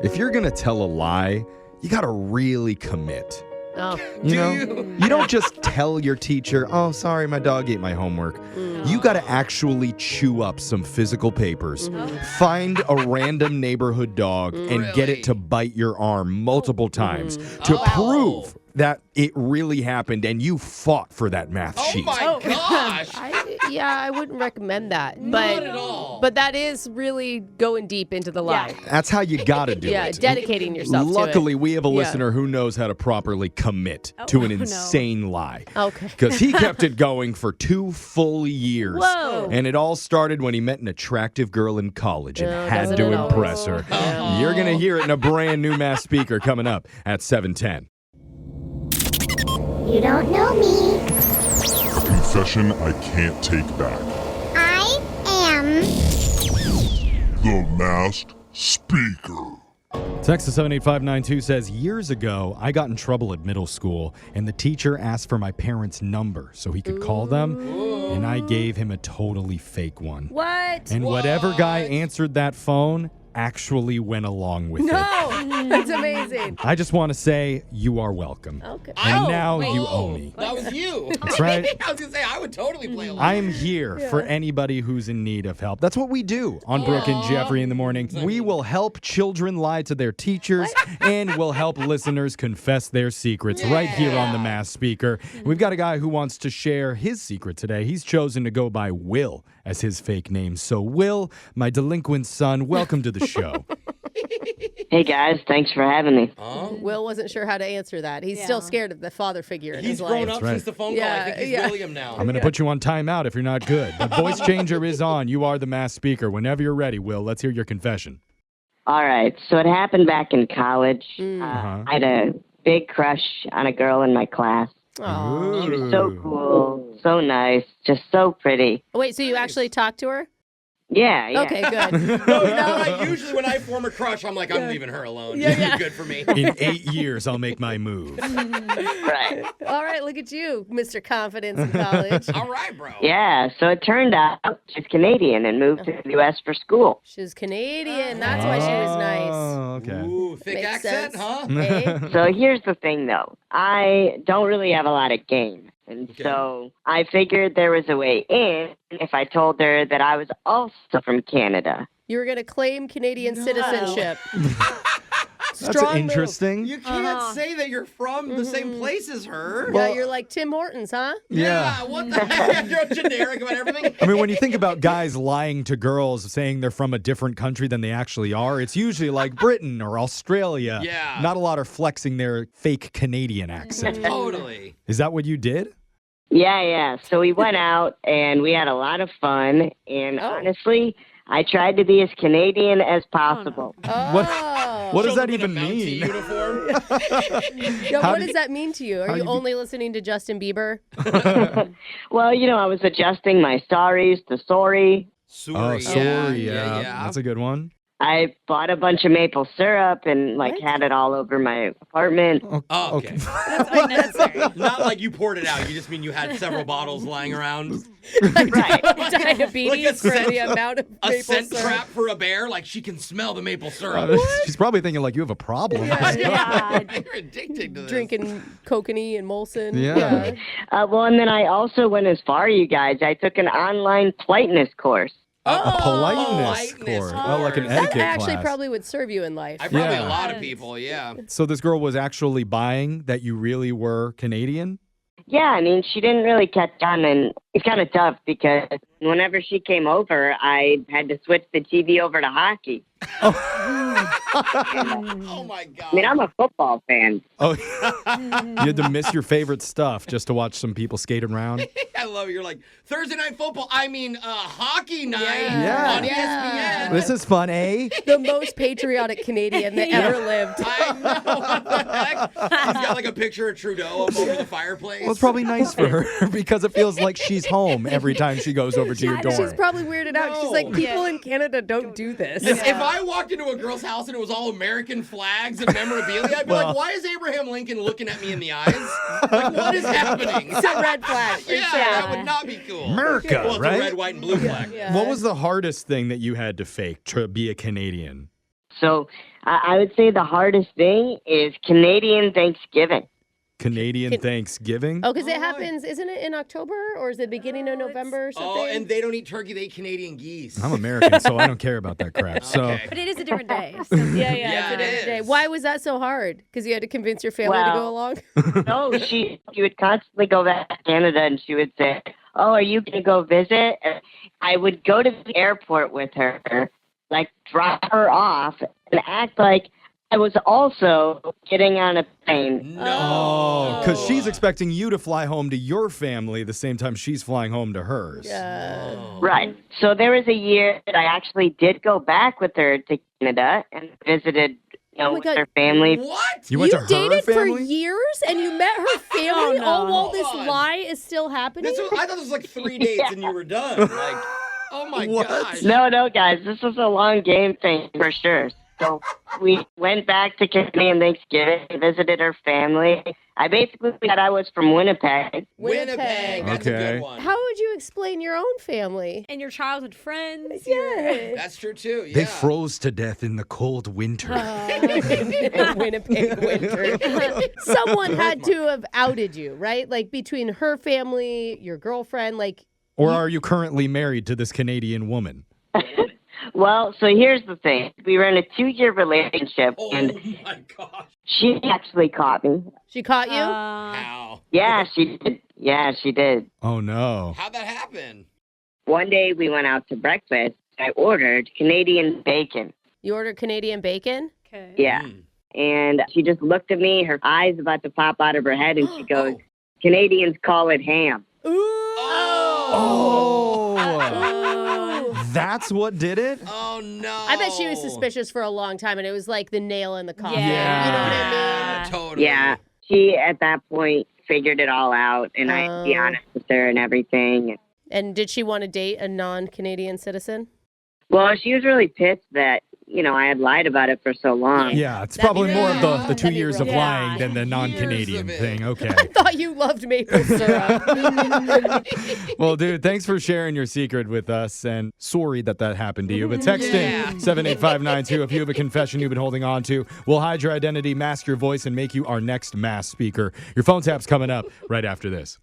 If you're going to tell a lie, you got to really commit. Oh. You don't just tell your teacher, oh, sorry, my dog ate my homework. You got to actually chew up some physical papers, find a random neighborhood dog, and get it to bite your arm multiple times to prove that it really happened and you fought for that math sheet. Oh, my gosh. I wouldn't recommend that. Not at all. But that is really going deep into the lie. That's how you got to do it. Yeah, dedicating yourself Luckily, to it. we have a listener who knows how to properly commit to an insane lie. Okay. Because he kept it going for 2 full years. Whoa. And it all started when he met an attractive girl in college and had doesn't to it impress always? her. You're going to hear it in a brand new Mass Speaker coming up at 7:10. You don't know me. A confession I can't take back. I am The Masked Speaker. Texas 78592 says, years ago, I got in trouble at middle school, and the teacher asked for my parents' number so he could call them, and I gave him a totally fake one. What? And whatever guy answered that phone actually went along with it. No, that's amazing. I just want to say, you are welcome. Okay. And now you owe me. That was you. That's right. I was going to say, I would totally play along. I am here for anybody who's in need of help. That's what we do on Brooke and Jeffrey in the morning. We will help children lie to their teachers, and we'll help listeners confess their secrets right here on the Mass Speaker. We've got a guy who wants to share his secret today. He's chosen to go by Will as his fake name. So, Will, my delinquent son, welcome to the show. Hey guys, thanks for having me. Will wasn't sure how to answer that. He's still scared of the father figure in He's his grown life. up right. since the phone call. I think he's Yeah. William now. I'm going to put you on timeout if you're not good. The voice changer is on. You are the Mass Speaker. Whenever you're ready, Will, let's hear your confession. All right, so it happened back in college. Uh-huh. I had a big crush on a girl in my class. Aw. She was so cool, so nice, just so pretty. Wait, so you actually talked to her? Yeah. Okay, good. No, like, usually when I form a crush, I'm like, I'm leaving her alone. Yeah. Good for me. In 8 years, I'll make my move. Right. All right, look at you, Mr. Confidence in college. All right, bro. Yeah, so it turned out she's Canadian and moved to the U.S. for school. She's Canadian. That's why she was nice. Oh, okay. Ooh, thick Makes accent, sense. huh? Hey? So here's the thing, though. I don't really have a lot of game. And Okay. so I figured there was a way in if I told her that I was also from Canada. You were going to claim Canadian citizenship. That's Strong interesting. You can't say that you're from the same place as her. Move. Yeah, you're like Tim Hortons, huh? Yeah. What the heck? You're generic about everything. I mean, when you think about guys lying to girls saying they're from a different country than they actually are, it's usually like Britain or Australia. Yeah. Not a lot are flexing their fake Canadian accent. Totally. Is that what you did? Yeah. So we went out and we had a lot of fun. And honestly, I tried to be as Canadian as possible. What does Show that them in even a Mountie mean? Uniform. Yeah, How what do does that mean to you? Are how you you- only listening to Justin Bieber? Well, I was adjusting my sorries to sorry. Oh, Sorry. sorry. Yeah. That's a good one. I bought a bunch of maple syrup and had it all over my apartment. Oh, okay. That's unnecessary. Not like you poured it out. You just mean you had several bottles lying around. Right. Diabetes for scent- the amount of A maple scent syrup. trap for a bear? Like she can smell the maple syrup. She's probably thinking like you have a problem. Yeah. You're addicted to this. Drinking kokanee and Molson. Yeah. Well, and then I also went as far, you guys. I took an online politeness course. A politeness politeness course. Oh, like an course. etiquette That actually class. probably would serve you in life. Probably Yeah. a lot of people, yeah. So this girl was actually buying that you really were Canadian? Yeah, I mean, she didn't really catch on, and it's kind of tough because whenever she came over, I had to switch the TV over to hockey. Oh my god. I mean, I'm a football fan. Oh, you had to miss your favorite stuff just to watch some people skate around? I love it. You're like, Thursday night football. I mean, hockey night Yeah. on Yeah. ESPN. This is fun, eh? The most patriotic Canadian that ever lived. I know. What the heck? He's got like a picture of Trudeau up over the fireplace. Well, it's probably nice for her because it feels like she's home every time she goes over to your door. She's probably weirded out. She's like, No. people in Canada don't do this. If I walked into a girl's house and it was all American flags and memorabilia, I'd be like, why is Abraham Lincoln looking at me in the eyes? Like, what is happening? It's a red flag. for Yeah, sure. that would not be cool. America, Well, it's right? a red, white, and blue flag. Yeah. What was the hardest thing that you had to fake to be a Canadian? So I would say the hardest thing is Canadian Thanksgiving. Canadian Thanksgiving? Oh, because it happens, isn't it in October or is it beginning of November or something? Oh, and they don't eat turkey, they eat Canadian geese. I'm American, so I don't care about that crap. So Okay. But it is a different day. So. yeah, Yeah, it's a it different day. is. Why was that so hard? Because you had to convince your family to go along? No, she would constantly go back to Canada and she would say, "Oh, are you going to go visit?" And I would go to the airport with her, like drop her off and act like I was also getting on a plane. Oh, because she's expecting you to fly home to your family the same time she's flying home to hers. Right. So there was a year that I actually did go back with her to Canada and visited, with her family. What? You went to her dated for family? years and you met her family no. all while this Hold on. lie is still happening? I thought this was like 3 dates and you were done. Like, oh my What? gosh. No, guys, this was a long game thing for sure. So we went back to Canadian Thanksgiving, visited her family. I basically said I was from Winnipeg. Winnipeg. That's a Okay. good one. How would you explain your own family? And your childhood friends. Yeah. That's true too. Yeah. They froze to death in the cold winter. Winnipeg winter. Someone had to have outed you, right? Like between her family, your girlfriend, like. Or are you currently married to this Canadian woman? Well, so here's the thing. We were in a 2-year relationship, Oh and my gosh. she actually caught me. She caught you? How? Yeah, she did. Yeah, she did. Oh, no. How'd that happen? One day we went out to breakfast. I ordered Canadian bacon. You ordered Canadian bacon? Okay. Yeah. And she just looked at me, her eyes about to pop out of her head, and she goes, Canadians call it ham. Oh. That's what did it? Oh no. I bet she was suspicious for a long time, and it was like the nail in the coffin. Yeah. You know what I mean? Yeah, totally. Yeah. She, at that point, figured it all out, and I had to be Oh. honest with her and everything. And did she want to date a non-Canadian citizen? Well, she was really pissed that, I had lied about it for so long. Yeah, it's That'd be probably more of the that'd 2 be years real of bad. lying than the Years non-Canadian of it. thing. Okay. I thought you loved maple syrup. Well, dude, thanks for sharing your secret with us, and sorry that happened to you. But text in 78592 if you have a confession you've been holding on to. We'll hide your identity, mask your voice, and make you our next mass speaker. Your phone tap's coming up right after this.